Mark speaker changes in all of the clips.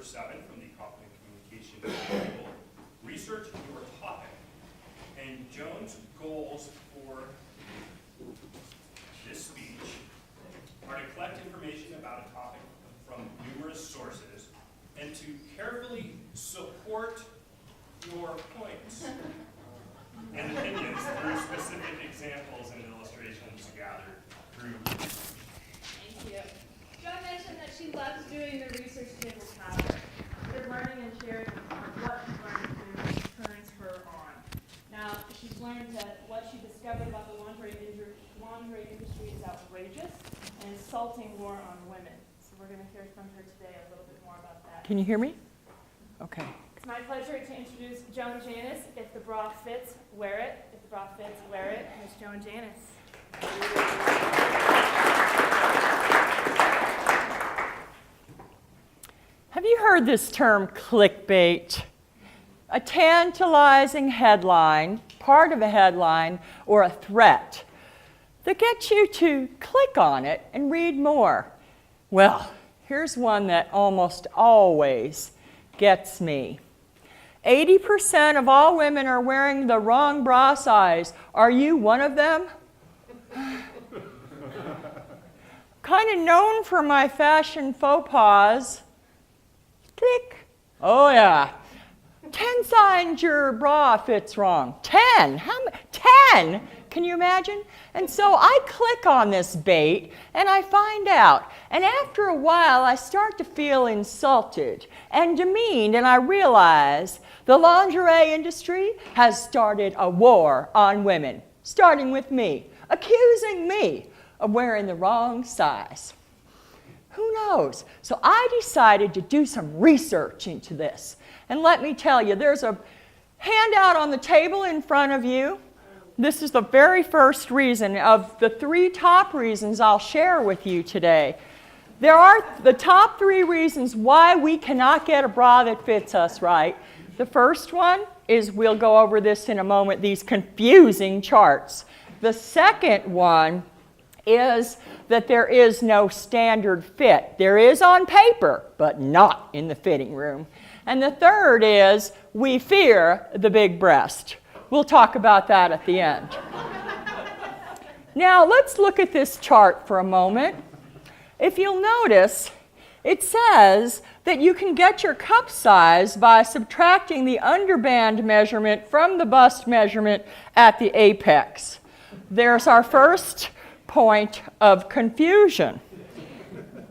Speaker 1: number 7 from the Confident Communication Manual, research your topic. And Joan's goals for this speech are to collect information about a topic from numerous sources and to carefully support your points and opinions through specific examples and illustrations gathered through.
Speaker 2: Thank you. Joan mentioned that she loves doing the research table pattern. They're learning and sharing what she's learned to transfer on. Now, she's learned that what she discovered about the lingerie industry is outrageous and insulting war on women. So we're going to hear from her today a little bit more about that.
Speaker 3: Can you hear me? Okay.
Speaker 2: It's my pleasure to introduce Joan Janis. If the bra fits, wear it. If the bra fits, wear it. Miss Joan Janis.
Speaker 3: Have you heard this term clickbait? A tantalizing headline, part of a headline, or a threat that gets you to click on it and read more. Well, here's one that almost always gets me. 80% of all women are wearing the wrong bra size. Are you one of them? Kind of known for my fashion faux pas. Click. Oh, yeah. 10 signs your bra fits wrong. 10. How many? 10? Can you imagine? And so I click on this bait and I find out. And after a while, I start to feel insulted and demeaned, and I realize the lingerie industry has started a war on women, starting with me, accusing me of wearing the wrong size. Who knows? So I decided to do some research into this. And let me tell you, there's a handout on the table in front of you. This is the very first reason of the 3 top reasons I'll share with you today. There are the top 3 reasons why we cannot get a bra that fits us right. The first one is, we'll go over this in a moment, these confusing charts. The second one is that there is no standard fit. There is on paper, but not in the fitting room. And the third is, we fear the big breast. We'll talk about that at the end. Now, let's look at this chart for a moment. If you'll notice, it says that you can get your cup size by subtracting the underband measurement from the bust measurement at the apex. There's our first point of confusion.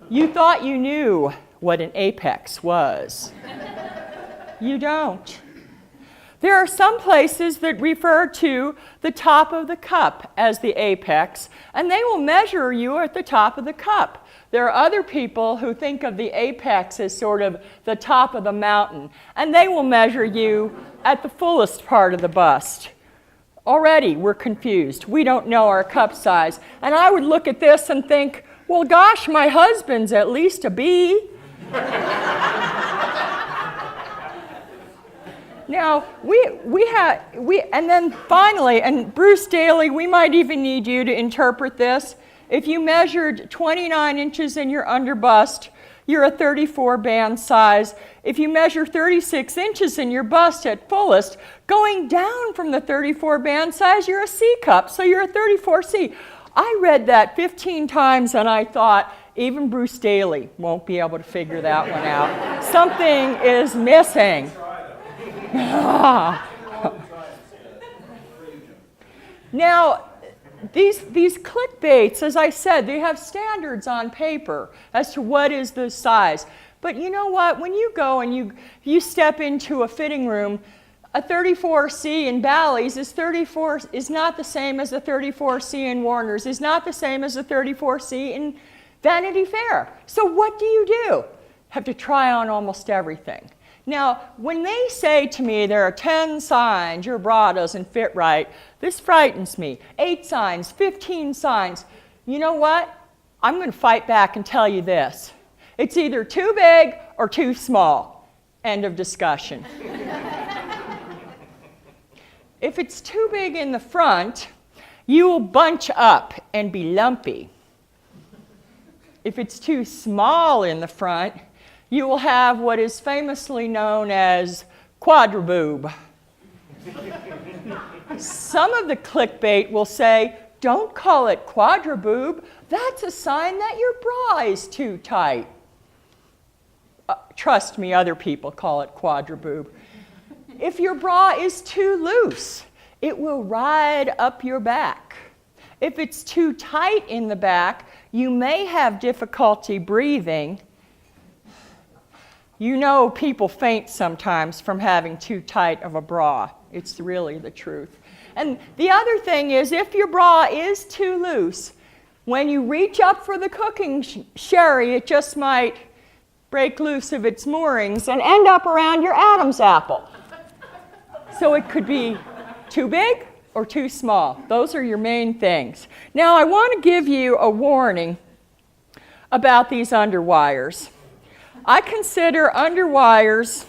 Speaker 3: You thought you knew what an apex was. You don't. There are some places that refer to the top of the cup as the apex, and they will measure you at the top of the cup. There are other people who think of the apex as sort of the top of the mountain, and they will measure you at the fullest part of the bust. Already, we're confused. We don't know our cup size. And I would look at this and think, well, gosh, my husband's at least a B. Now, and then finally, and Bruce Daly, we might even need you to interpret this. If you measured 29 inches in your underbust, you're a 34 band size. If you measure 36 inches in your bust at fullest, going down from the 34 band size, you're a C cup, so you're a 34C. I read that 15 times and I thought, even Bruce Daly won't be able to figure that one out. Something is missing. Now, these clickbaits, as I said, they have standards on paper as to what is the size. But you know what? When you go and you step into a fitting room, a 34C in Bally's is not the same as a 34C in Warner's, is not the same as a 34C in Vanity Fair. So what do? Have to try on almost everything. Now, when they say to me there are 10 signs your bra doesn't fit right, this frightens me. 8 signs, 15 signs. You know what? I'm going to fight back and tell you this. It's either too big or too small. End of discussion. If it's too big in the front, you will bunch up and be lumpy. If it's too small in the front, you will have what is famously known as quadraboob. Some of the clickbait will say, don't call it quadraboob. That's a sign that your bra is too tight. Trust me, other people call it quadraboob. If your bra is too loose, it will ride up your back. If it's too tight in the back, you may have difficulty breathing. You know people faint sometimes from having too tight of a bra. It's really the truth. And the other thing is, if your bra is too loose, when you reach up for the cooking sherry, it just might break loose of its moorings and end up around your Adam's apple. So it could be too big or too small. Those are your main things. Now I want to give you a warning about these underwires. I consider underwires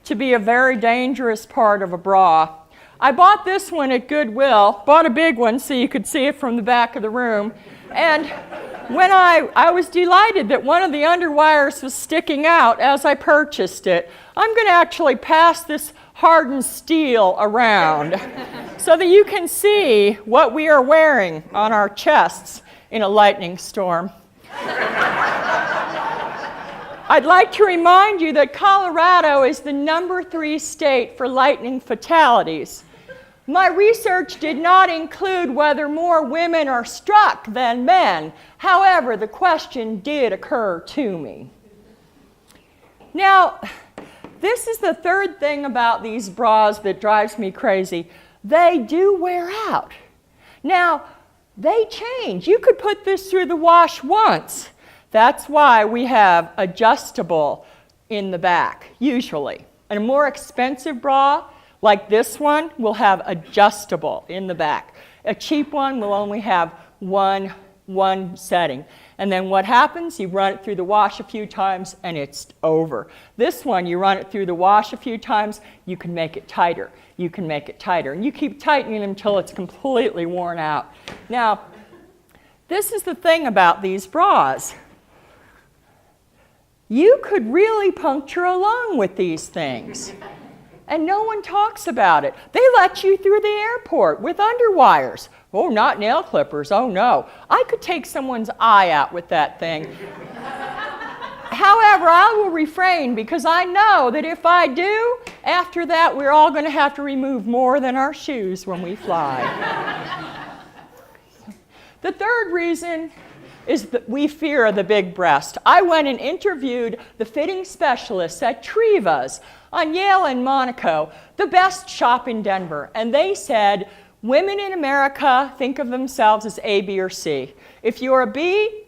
Speaker 3: to be a very dangerous part of a bra. I bought this one at Goodwill, bought a big one so you could see it from the back of the room. And when I was delighted that one of the underwires was sticking out as I purchased it. I'm going to actually pass this hardened steel around so that you can see what we are wearing on our chests in a lightning storm. I'd like to remind you that Colorado is the #3 state for lightning fatalities. My research did not include whether more women are struck than men. However, the question did occur to me. Now, this is the third thing about these bras that drives me crazy. They do wear out. Now, they change. You could put this through the wash once. That's why we have adjustable in the back, usually. And a more expensive bra, like this one, will have adjustable in the back. A cheap one will only have one setting. And then what happens? You run it through the wash a few times and it's over. This one, you run it through the wash a few times, you can make it tighter. You can make it tighter. And you keep tightening them until it's completely worn out. Now, this is the thing about these bras. You could really puncture a lung with these things. And no one talks about it. They let you through the airport with underwires. Oh, not nail clippers. Oh, no. I could take someone's eye out with that thing. However, I will refrain because I know that if I do, after that, we're all going to have to remove more than our shoes when we fly. The third reason is that we fear the big breast. I went and interviewed the fitting specialists at Triva's on Yale and Monaco, the best shop in Denver, and they said, women in America think of themselves as A, B, or C. If you're a B,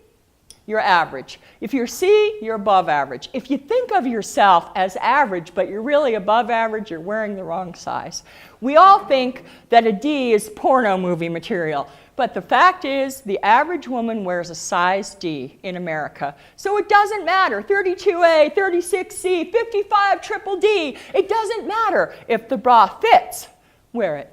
Speaker 3: you're average. If you're C, you're above average. If you think of yourself as average, but you're really above average, you're wearing the wrong size. We all think that a D is porno movie material. But the fact is, the average woman wears a size D in America. So it doesn't matter, 32A, 36C, 55 triple D. It doesn't matter. If the bra fits, wear it.